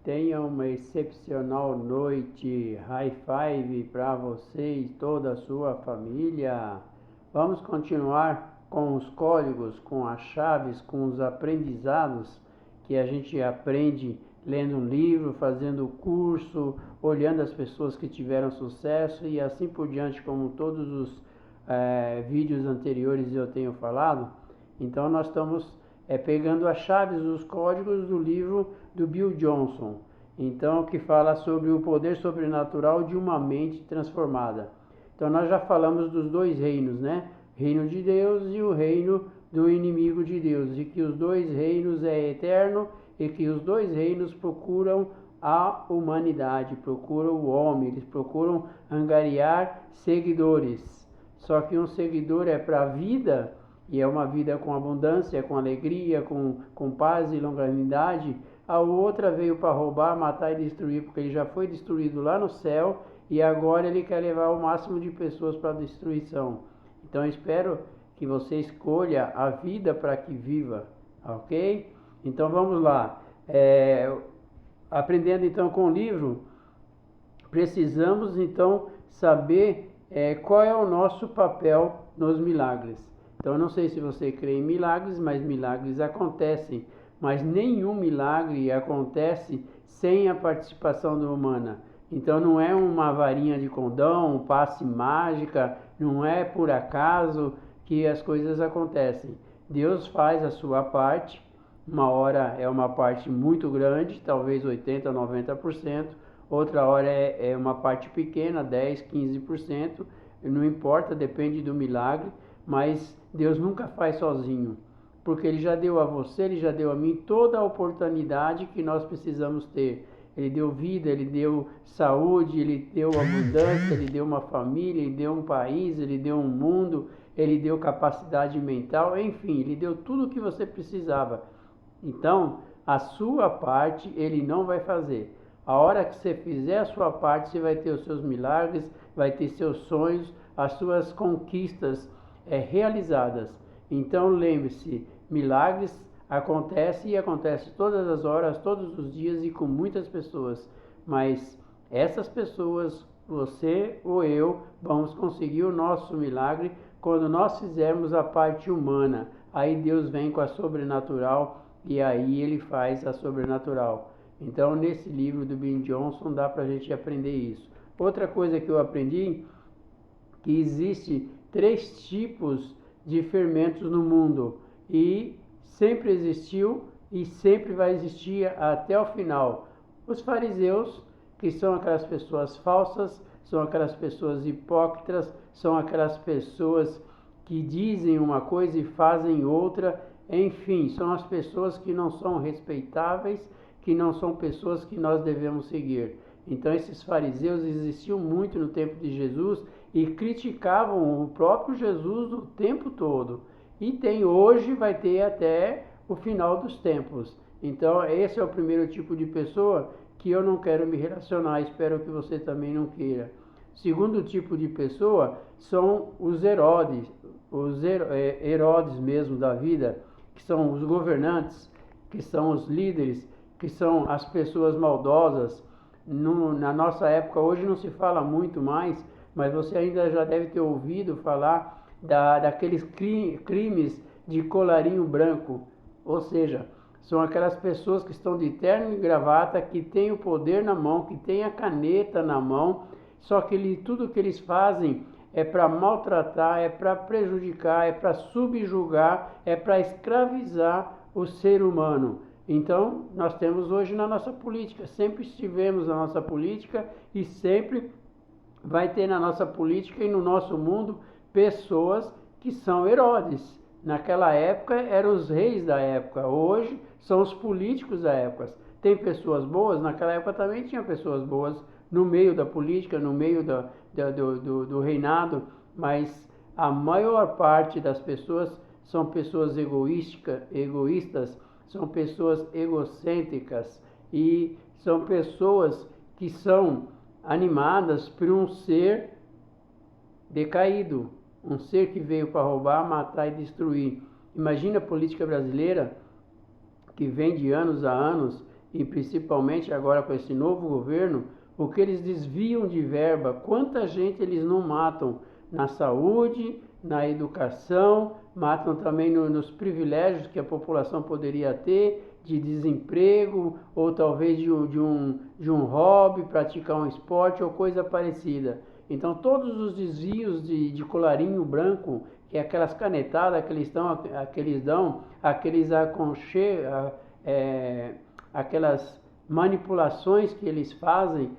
Tenha uma excepcional noite. High five para você e toda a sua família. Vamos continuar com os códigos, com as chaves, com os aprendizados que a gente aprende lendo um livro, fazendo curso, olhando as pessoas que tiveram sucesso e assim por diante, como todos os vídeos anteriores eu tenho falado. Então nós estamos pegando as chaves, os códigos do livro do Bill Johnson, então, que fala sobre o poder sobrenatural de uma mente transformada. Então nós já falamos dos dois reinos, né? Reino de Deus e o reino do inimigo de Deus, e que os dois reinos é eterno e que os dois reinos procuram a humanidade, procuram o homem, eles procuram angariar seguidores. Só que um seguidor é para a vida, e é uma vida com abundância, com alegria, com paz e longanimidade. A outra veio para roubar, matar e destruir, porque ele já foi destruído lá no céu e agora ele quer levar o máximo de pessoas para a destruição. Então eu espero que você escolha a vida para que viva, ok? Então vamos lá. Aprendendo então com o livro, precisamos então saber qual é o nosso papel nos milagres. Então eu não sei se você crê em milagres, mas milagres acontecem. Mas nenhum milagre acontece sem a participação humana. Então não é uma varinha de condão, um passe mágica, não é por acaso que as coisas acontecem. Deus faz a sua parte, uma hora é uma parte muito grande, talvez 80%, 90%, outra hora é uma parte pequena, 10%, 15%, não importa, depende do milagre, mas Deus nunca faz sozinho, porque Ele já deu a você, Ele já deu a mim toda a oportunidade que nós precisamos ter. Ele deu vida, Ele deu saúde, Ele deu abundância, Ele deu uma família, Ele deu um país, Ele deu um mundo, Ele deu capacidade mental, enfim, Ele deu tudo o que você precisava. Então, a sua parte Ele não vai fazer. A hora que você fizer a sua parte, você vai ter os seus milagres, vai ter seus sonhos, as suas conquistas realizadas. Então lembre-se, milagres acontecem e acontecem todas as horas, todos os dias e com muitas pessoas. Mas essas pessoas, você ou eu, vamos conseguir o nosso milagre quando nós fizermos a parte humana. Aí Deus vem com a sobrenatural e aí Ele faz a sobrenatural. Então nesse livro do Bill Johnson dá para a gente aprender isso. Outra coisa que eu aprendi, que existe 3 tipos de fermentos no mundo e sempre existiu e sempre vai existir até o final. Os fariseus, que são aquelas pessoas falsas, são aquelas pessoas hipócritas, são aquelas pessoas que dizem uma coisa e fazem outra, enfim, são as pessoas que não são respeitáveis, que não são pessoas que nós devemos seguir. Então esses fariseus existiam muito no tempo de Jesus e criticavam o próprio Jesus o tempo todo. E hoje vai ter até o final dos tempos. Então esse é o primeiro tipo de pessoa que eu não quero me relacionar, espero que você também não queira. Segundo tipo de pessoa são os Herodes, Herodes mesmo da vida, que são os governantes, que são os líderes, que são as pessoas maldosas. Na nossa época hoje não se fala muito mais, mas você ainda já deve ter ouvido falar daqueles crimes de colarinho branco, ou seja, são aquelas pessoas que estão de terno e gravata, que têm o poder na mão, que têm a caneta na mão, só que tudo que eles fazem é para maltratar, é para prejudicar, é para subjugar, é para escravizar o ser humano. Então, nós temos hoje na nossa política, sempre estivemos na nossa política e sempre vai ter na nossa política e no nosso mundo pessoas que são Herodes. Naquela época eram os reis da época, hoje são os políticos da época. Tem pessoas boas, naquela época também tinha pessoas boas no meio da política, no meio do reinado, mas a maior parte das pessoas são pessoas egoístas, são pessoas egocêntricas e são pessoas que são animadas por um ser decaído, um ser que veio para roubar, matar e destruir. Imagina a política brasileira, que vem de anos a anos, e principalmente agora com esse novo governo, o que eles desviam de verba, quanta gente eles não matam na saúde, na educação, matam também nos privilégios que a população poderia ter, de desemprego, ou talvez de um hobby, praticar um esporte ou coisa parecida. Então todos os desvios de colarinho branco, que é aquelas canetadas que eles dão, aquelas manipulações que eles fazem,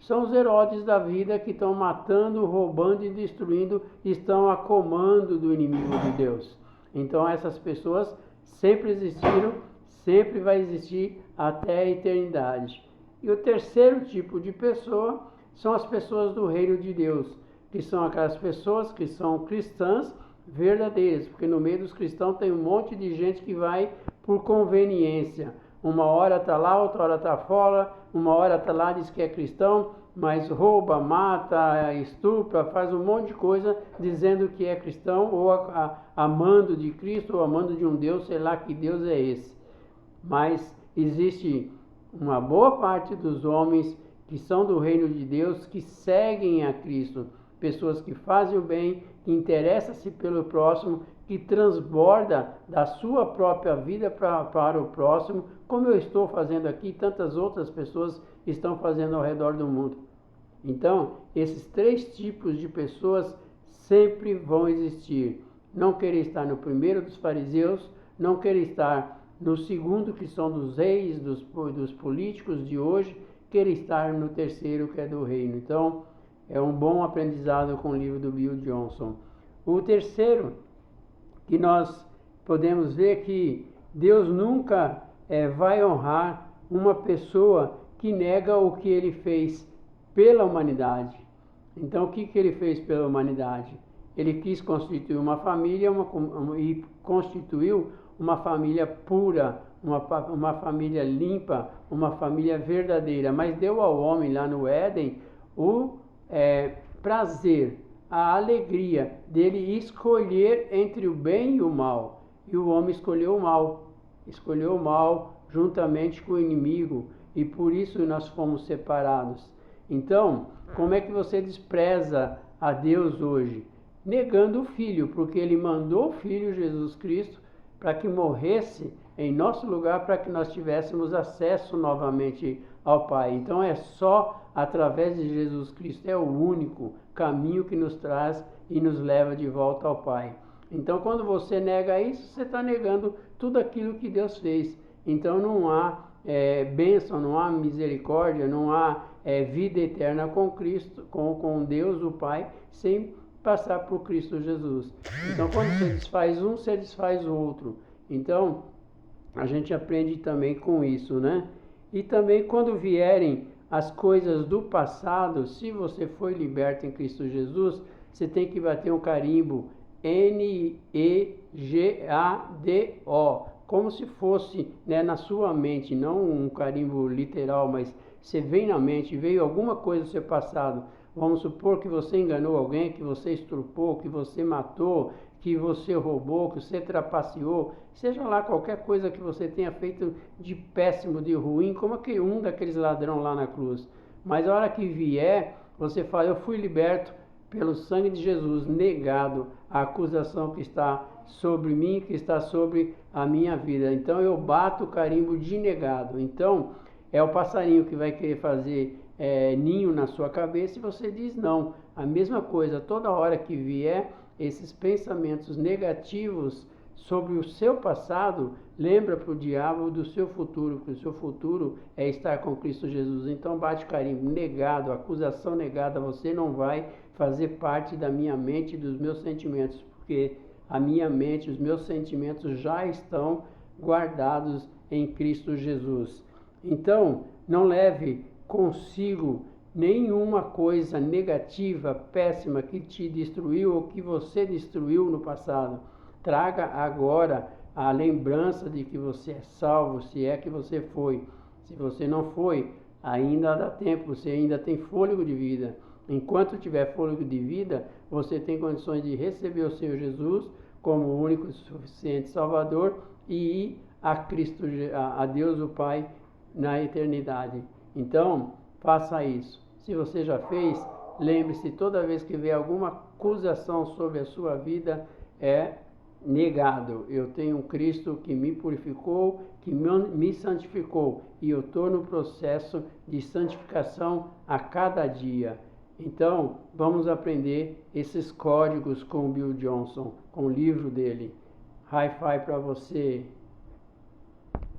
são os Herodes da vida que estão matando, roubando e destruindo, estão a comando do inimigo de Deus. Então essas pessoas sempre existiram, sempre vai existir até a eternidade. E o terceiro tipo de pessoa são as pessoas do reino de Deus, que são aquelas pessoas que são cristãs verdadeiras, porque no meio dos cristãos tem um monte de gente que vai por conveniência. Uma hora está lá, outra hora está fora, uma hora está lá, diz que é cristão, mas rouba, mata, estupra, faz um monte de coisa dizendo que é cristão, ou amando de Cristo, ou amando de um Deus, sei lá que Deus é esse. Mas existe uma boa parte dos homens que são do reino de Deus, que seguem a Cristo, pessoas que fazem o bem, que interessam-se pelo próximo, que transborda da sua própria vida para o próximo, como eu estou fazendo aqui, tantas outras pessoas estão fazendo ao redor do mundo. Então, esses três tipos de pessoas sempre vão existir. Não querer estar no primeiro dos fariseus, não querer estar no segundo, que são dos reis, dos políticos de hoje, querer estar no terceiro, que é do reino. Então, é um bom aprendizado com o livro do Bill Johnson. O terceiro, que nós podemos ver que Deus nunca vai honrar uma pessoa que nega o que ele fez pela humanidade. Então, o que ele fez pela humanidade? Ele quis constituir uma família e constituiu uma família pura, uma família limpa, uma família verdadeira, mas deu ao homem lá no Éden o prazer, a alegria dele escolher entre o bem e o mal. E o homem escolheu o mal juntamente com o inimigo, e por isso nós fomos separados. Então, como é que você despreza a Deus hoje? Negando o Filho, porque ele mandou o Filho Jesus Cristo para que morresse em nosso lugar, para que nós tivéssemos acesso novamente ao Pai. Então é só através de Jesus Cristo, é o único caminho que nos traz e nos leva de volta ao Pai. Então quando você nega isso, você está negando tudo aquilo que Deus fez. Então não há bênção, não há misericórdia, não há vida eterna com Cristo, com Deus o Pai, sem passar por Cristo Jesus. Então quando você desfaz um, você desfaz o outro. Então a gente aprende também com isso, né? E também quando vierem as coisas do passado, se você foi liberto em Cristo Jesus, você tem que bater um carimbo NEGADO, como se fosse, né, na sua mente, não um carimbo literal, mas você vem na mente, veio alguma coisa do seu passado. Vamos supor que você enganou alguém, que você estrupou, que você matou, que você roubou, que você trapaceou, seja lá qualquer coisa que você tenha feito de péssimo, de ruim, como que um daqueles ladrões lá na cruz. Mas a hora que vier, você fala, eu fui liberto pelo sangue de Jesus, negado a acusação que está sobre mim, que está sobre a minha vida. Então eu bato o carimbo de negado. Então é o passarinho que vai querer fazer ninho na sua cabeça e você diz não. A mesma coisa, toda hora que vier esses pensamentos negativos sobre o seu passado, lembra para o diabo do seu futuro, que o seu futuro é estar com Cristo Jesus. Então bate carimbo, negado, acusação negada, você não vai fazer parte da minha mente e dos meus sentimentos, porque a minha mente, os meus sentimentos já estão guardados em Cristo Jesus. Então, não leve consigo nenhuma coisa negativa, péssima, que te destruiu ou que você destruiu no passado. Traga agora a lembrança de que você é salvo, se é que você foi. Se você não foi, ainda dá tempo, você ainda tem fôlego de vida. Enquanto tiver fôlego de vida, você tem condições de receber o Senhor Jesus como o único e suficiente Salvador e ir a Cristo, a Deus o Pai, na eternidade. Então, faça isso. Se você já fez, lembre-se, toda vez que vê alguma acusação sobre a sua vida, é negado. Eu tenho um Cristo que me purificou, que me santificou, e eu estou no processo de santificação a cada dia. Então, vamos aprender esses códigos com o Bill Johnson, com o livro dele. Hi-Fi para você.